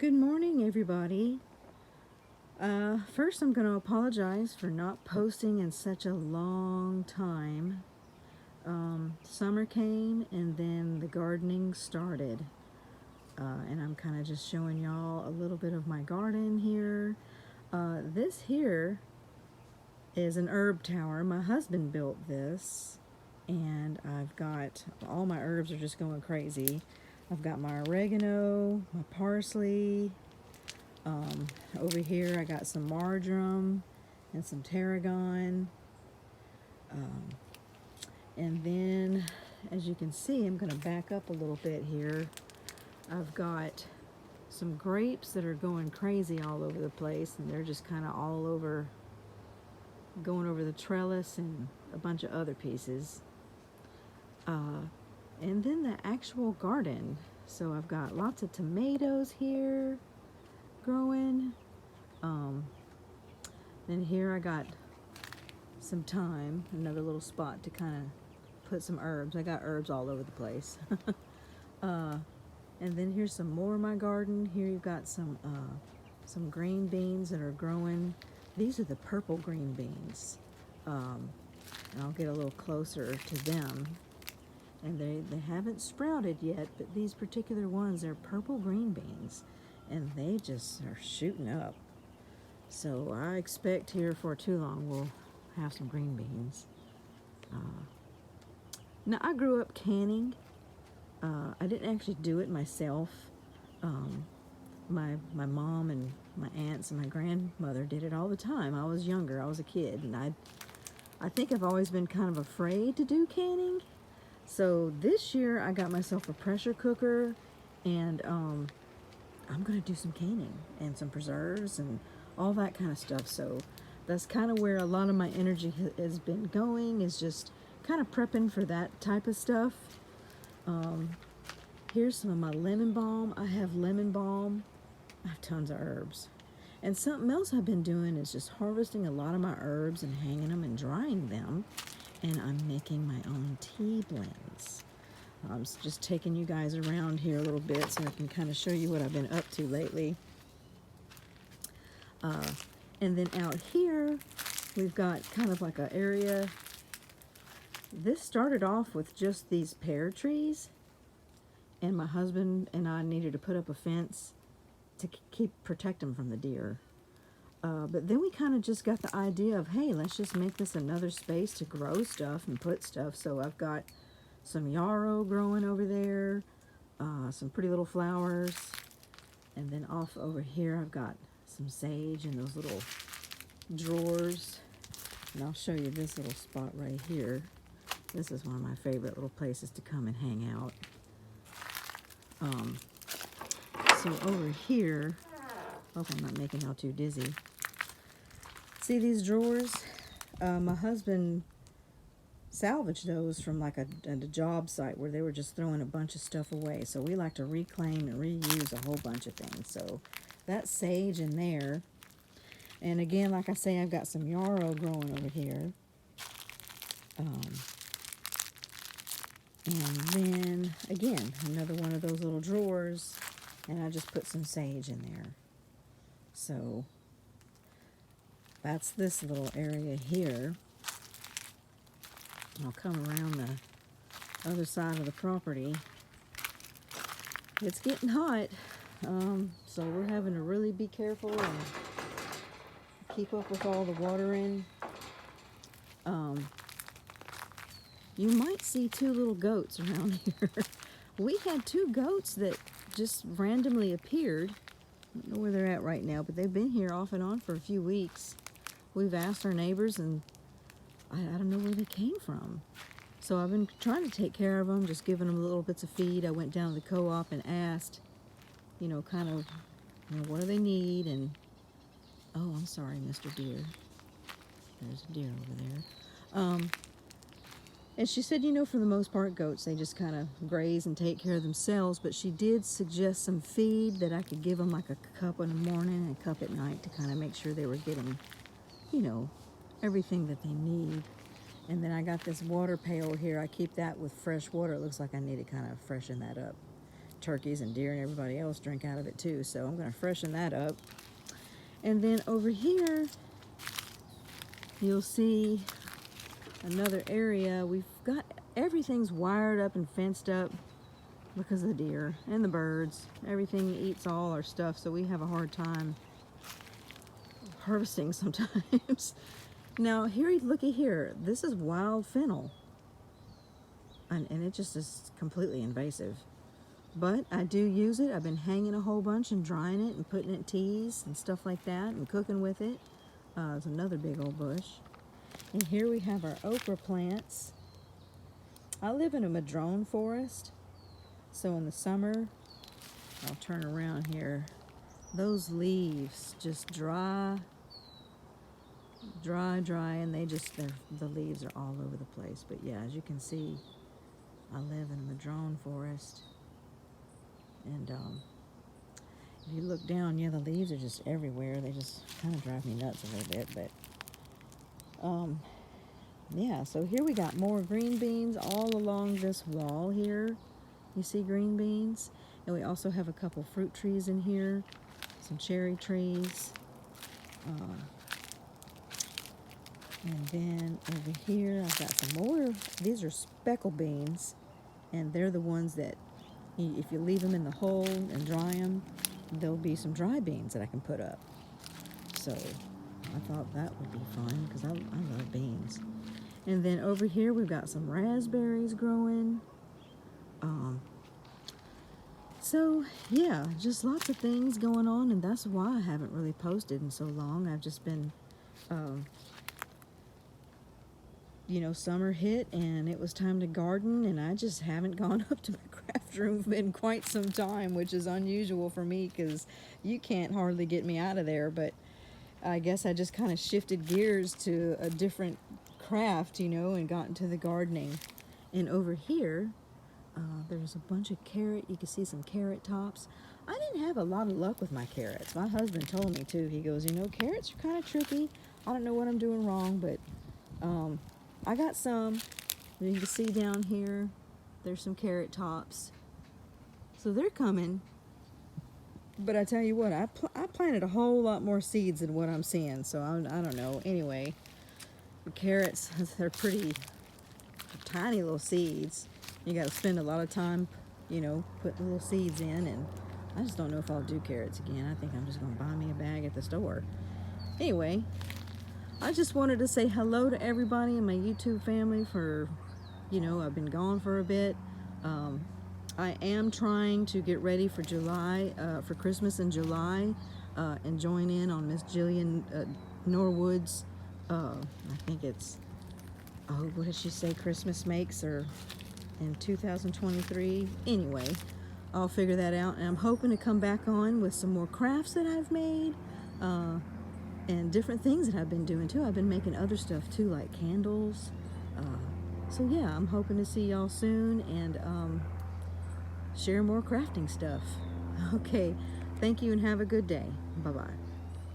Good morning, everybody. First, I'm going to apologize for not posting in such a long time. Summer came and then the gardening started. And I'm kind of just showing y'all a little bit of my garden here. This here is an herb tower. My husband built this, and I've got all my herbs are just going crazy. I've got my oregano, my parsley. Over here I got some marjoram and some tarragon. And then, as you can see, I'm going to back up a little bit here. I've got some grapes that are going crazy all over the place, and they're just kind of all over, going over the trellis and a bunch of other pieces. And then the actual garden. So I've got lots of tomatoes here growing. Then here I got some thyme, another little spot to kind of put some herbs. I got herbs all over the place. And then here's some more of my garden. Here you've got some green beans that are growing. These are the purple green beans. And I'll get a little closer to them. And they haven't sprouted yet, but these particular ones are purple green beans. And they just are shooting up. So I expect here for too long we'll have some green beans. Now I grew up canning. I didn't actually do it myself. My mom and my aunts and my grandmother did it all the time. I was younger, I was a kid, and I think I've always been kind of afraid to do canning. So this year I got myself a pressure cooker, and I'm gonna do some canning and some preserves and all that kind of stuff. So that's kind of where a lot of my energy has been going, is just kind of prepping for that type of stuff. Here's some of my lemon balm. I have lemon balm. I have tons of herbs. And something else I've been doing is just harvesting a lot of my herbs and hanging them and drying them. And I'm making my own tea blends. I'm just taking you guys around here a little bit so I can kind of show you what I've been up to lately. And then out here, we've got kind of like an area. This started off with just these pear trees, and my husband and I needed to put up a fence to protect them from the deer. But then we kind of just got the idea of, hey, let's just make this another space to grow stuff and put stuff. So I've got some yarrow growing over there, some pretty little flowers, and then off over here I've got some sage in those little drawers. And I'll show you this little spot right here. This is one of my favorite little places to come and hang out. So over here, hope I'm not making y'all too dizzy. See these drawers? My husband salvaged those from like a job site where they were just throwing a bunch of stuff away. So we like to reclaim and reuse a whole bunch of things. So that's sage in there. And again, like I say, I've got some yarrow growing over here. And then, again, another one of those little drawers, and I just put some sage in there. So, that's this little area here. I'll come around the other side of the property. It's getting hot, so we're having to really be careful and keep up with all the watering. You might see two little goats around here. We had two goats that just randomly appeared. I don't know where they're at right now, but they've been here off and on for a few weeks. We've asked our neighbors, and I don't know where they came from. So I've been trying to take care of them, just giving them little bits of feed. I went down to the co-op and asked, kind of, what do they need? And, oh, I'm sorry, Mr. Deer. There's a deer over there. And she said, for the most part, goats, they just kind of graze and take care of themselves. But she did suggest some feed that I could give them, like a cup in the morning and a cup at night, to kind of make sure they were getting, everything that they need. And then I got this water pail here. I keep that with fresh water. It looks like I need to kind of freshen that up turkeys and deer and everybody else drink out of it too. So I'm going to freshen that up. And then over here, you'll see another area. We've got everything's wired up and fenced up because of the deer and the birds. Everything eats all our stuff, so we have a hard time harvesting sometimes. Now here, looky here, this is wild fennel, and it just is completely invasive, but I do use it. I've been hanging a whole bunch and drying it and putting it in teas and stuff like that and cooking with it. There's another big old bush. And here we have our okra plants. I live in a madrone forest, so in the summer, I'll turn around here, those leaves just dry, and the leaves are all over the place. But yeah, as you can see, I live in a madrone forest, and if you look down, yeah, the leaves are just everywhere. They just kind of drive me nuts a little bit, but yeah, so here we got more green beans all along this wall here. You see green beans? And we also have a couple fruit trees in here, some cherry trees. And then over here, I've got some more. These are speckle beans, and they're the ones that, if you leave them in the hole and dry them, there'll be some dry beans that I can put up. So I thought that would be fun because I love beans. And then over here, we've got some raspberries growing. So yeah, just lots of things going on, and that's why I haven't really posted in so long. I've just been, you know, summer hit and it was time to garden, and I just haven't gone up to my craft room in quite some time, which is unusual for me because you can't hardly get me out of there. But I guess I just kind of shifted gears to a different craft, you know, and got into the gardening. And over here, there's a bunch of carrot. You can see some carrot tops. I didn't have a lot of luck with my carrots. My husband told me too. He goes, you know, carrots are kind of tricky. I don't know what I'm doing wrong, but I got some. You can see down here, there's some carrot tops. So they're coming. But I tell you what, I planted a whole lot more seeds than what I'm seeing. So I don't know. Anyway, the carrots, they're pretty tiny little seeds. You got to spend a lot of time, you know, putting little seeds in, and I just don't know if I'll do carrots again. I think I'm just going to buy me a bag at the store. Anyway, I just wanted to say hello to everybody in my YouTube family for, you know, I've been gone for a bit. I am trying to get ready for July, for Christmas in July, and join in on Miss Jillian Norwood's, I think it's, oh, what did she say Christmas makes, or in 2023. Anyway, I'll figure that out, and I'm hoping to come back on with some more crafts that I've made, and different things that I've been doing too. I've been making other stuff too, like candles. So yeah, I'm hoping to see y'all soon, and share more crafting stuff. Okay, thank you and have a good day. Bye-bye.